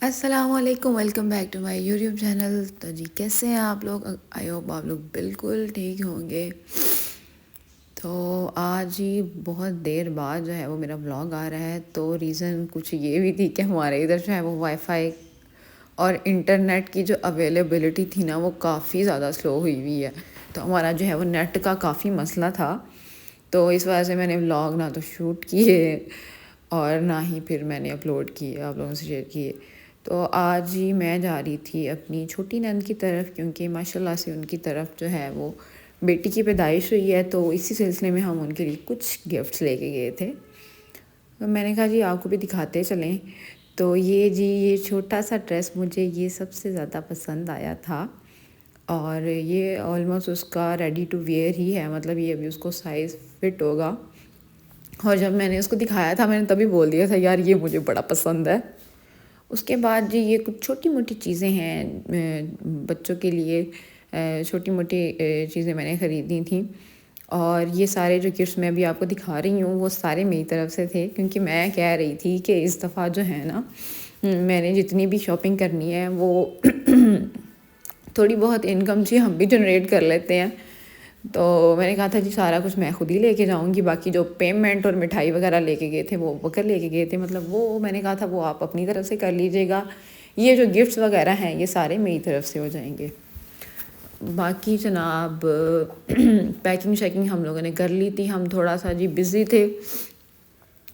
अस्सलामुअलैकुम, welcome back to my YouTube channel. तो जी कैसे हैं आप लोग? आई होप आप लोग बिल्कुल ठीक होंगे। तो आज ही बहुत देर बाद जो है वो मेरा व्लॉग आ रहा है। तो रीज़न कुछ ये भी थी कि हमारे इधर जो है वो वाईफाई और इंटरनेट की जो अवेलेबिलिटी थी ना वो काफ़ी ज़्यादा स्लो हुई हुई है। तो हमारा जो है वो नेट का काफ़ी मसला था। तो इस वजह से मैंने व्लॉग ना तो शूट किए और ना ही फिर मैंने अपलोड किए, आप लोगों से शेयर किए। तो आज ही मैं जा रही थी अपनी छोटी नंद की तरफ, क्योंकि माशाल्लाह से उनकी तरफ जो है वो बेटी की पैदाइश हुई है। तो इसी सिलसिले में हम उनके लिए कुछ गिफ्ट्स लेके गए थे। तो मैंने कहा जी आपको भी दिखाते चलें। तो ये छोटा सा ड्रेस मुझे ये सबसे ज़्यादा पसंद आया था और ये ऑलमोस्ट उसका रेडी टू वेयर ही है, मतलब ये अभी उसको साइज़ फिट होगा। और जब मैंने उसको दिखाया था मैंने तभी बोल दिया था यार ये मुझे बड़ा पसंद है। उसके बाद जी ये कुछ छोटी मोटी चीज़ें हैं बच्चों के लिए, छोटी मोटी चीज़ें मैंने ख़रीदी थी। और ये सारे जो गिफ्ट्स मैं अभी आपको दिखा रही हूँ वो सारे मेरी तरफ से थे, क्योंकि मैं कह रही थी कि इस दफ़ा जो है ना मैंने जितनी भी शॉपिंग करनी है वो थोड़ी बहुत इनकम जी हम भी जनरेट कर लेते हैं। तो मैंने कहा था जी सारा कुछ मैं खुद ही लेके जाऊंगी, बाकी जो पेमेंट और मिठाई वगैरह लेके गए थे वो बकर लेके गए थे, मतलब वो मैंने कहा था वो आप अपनी तरफ से कर लीजिएगा। ये जो गिफ्ट्स वगैरह हैं ये सारे मेरी तरफ से हो जाएंगे। बाकी जनाब पैकिंग शैकिंग हम लोगों ने कर ली थी। हम थोड़ा सा जी बिज़ी थे,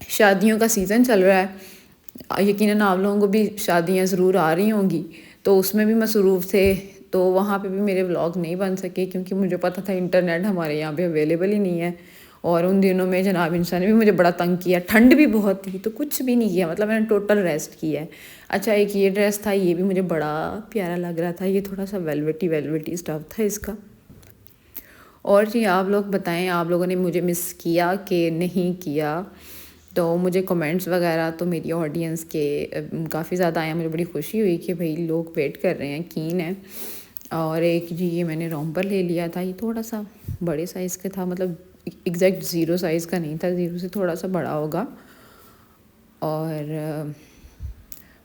शादियों का सीज़न चल रहा है, यकीनन आप लोगों को भी शादियां ज़रूर आ रही होंगी, तो उसमें भी मसरूफ़ थे। तो वहाँ पे भी मेरे व्लॉग नहीं बन सके, क्योंकि मुझे पता था इंटरनेट हमारे यहाँ पे अवेलेबल ही नहीं है। और उन दिनों में जनाब इंसान ने भी मुझे बड़ा तंग किया, ठंड भी बहुत थी, तो कुछ भी नहीं किया, मतलब मैंने टोटल रेस्ट किया है। अच्छा एक ये ड्रेस था, ये भी मुझे बड़ा प्यारा लग रहा था, ये थोड़ा सा वेलवेटी वेलवेटी स्टफ था इसका। और जी आप लोग बताएं, आप लोगों ने मुझे मिस किया कि नहीं किया? तो मुझे कमेंट्स वगैरह तो मेरी ऑडियंस के काफ़ी ज़्यादा आया, मुझे बड़ी खुशी हुई कि भाई लोग वेट कर रहे हैं, कीन है। और एक जी ये मैंने रोम्पर ले लिया था, ये थोड़ा सा बड़े साइज़ का था, मतलब एग्जैक्ट ज़ीरो साइज़ का नहीं था, ज़ीरो से थोड़ा सा बड़ा होगा। और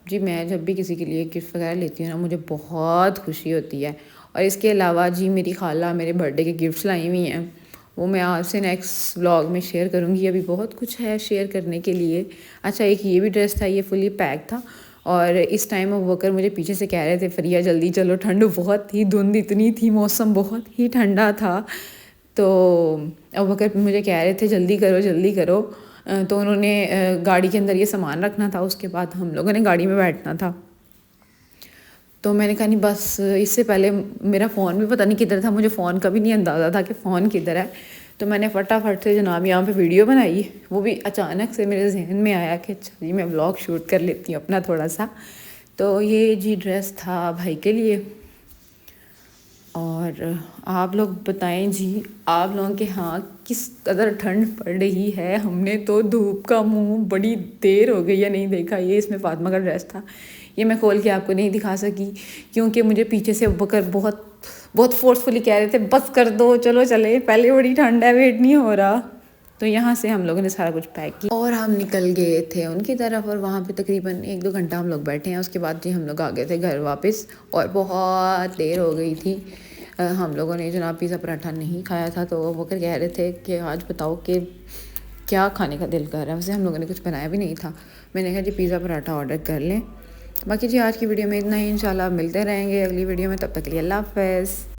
जी मैं जब भी किसी के लिए गिफ्ट वगैरह लेती हूँ ना मुझे बहुत खुशी होती है। और इसके अलावा जी मेरी खाला मेरे बर्थडे के गिफ्ट्स लाई हुई हैं, वो मैं आपसे नेक्स्ट व्लॉग में शेयर करूँगी। अभी बहुत कुछ है शेयर करने के लिए। अच्छा एक ये भी ड्रेस था, ये फुली पैक था। और इस टाइम अब वकर मुझे पीछे से कह रहे थे फरिया जल्दी चलो, ठंड बहुत थी, धुंध इतनी थी, मौसम बहुत ही ठंडा था। तो अब वकर मुझे कह रहे थे जल्दी करो जल्दी करो। तो उन्होंने गाड़ी के अंदर ये सामान रखना था, उसके बाद हम लोगों ने गाड़ी में बैठना था। तो मैंने कहा नहीं बस, इससे पहले मेरा फ़ोन भी पता नहीं किधर था, मुझे फ़ोन का भी नहीं अंदाज़ा था कि फ़ोन किधर है। तो मैंने फटाफट से जनाब यहाँ पे वीडियो बनाई, वो भी अचानक से मेरे जहन में आया कि अच्छा जी मैं व्लॉग शूट कर लेती हूँ अपना थोड़ा सा। तो ये जी ड्रेस था भाई के लिए। और आप लोग बताएं जी आप लोगों के यहाँ किस कदर ठंड पड़ रही है? हमने तो धूप का मुंह बड़ी देर हो गई है नहीं देखा। ये इसमें फातिमा का ड्रेस था, ये मैं खोल के आपको नहीं दिखा सकी, क्योंकि मुझे पीछे से बकर बहुत बहुत फोर्सफुली कह रहे थे बस कर दो चलो चले, पहले बड़ी ठंड है, वेट नहीं हो रहा। तो यहाँ से हम लोगों ने सारा कुछ पैक किया और हम निकल गए थे उनकी तरफ। और वहाँ पे तकरीबन 1-2 घंटा हम लोग बैठे हैं। उसके बाद जी हम लोग आ गए थे घर वापस, और बहुत देर हो गई थी। हम लोगों ने जनाब पिज़्ज़ा पराठा नहीं खाया था, तो वो कर कह रहे थे कि आज बताओ कि क्या खाने का दिल कर रहा है। वैसे हम लोगों ने कुछ बनाया भी नहीं था। मैंने कहा जी पिज़्ज़ा पराठा ऑर्डर कर लें। बाकी जी आज की वीडियो में इतना ही, इंशाल्लाह मिलते रहेंगे अगली वीडियो में, तब तक के लिए अल्लाह हाफ़िज़।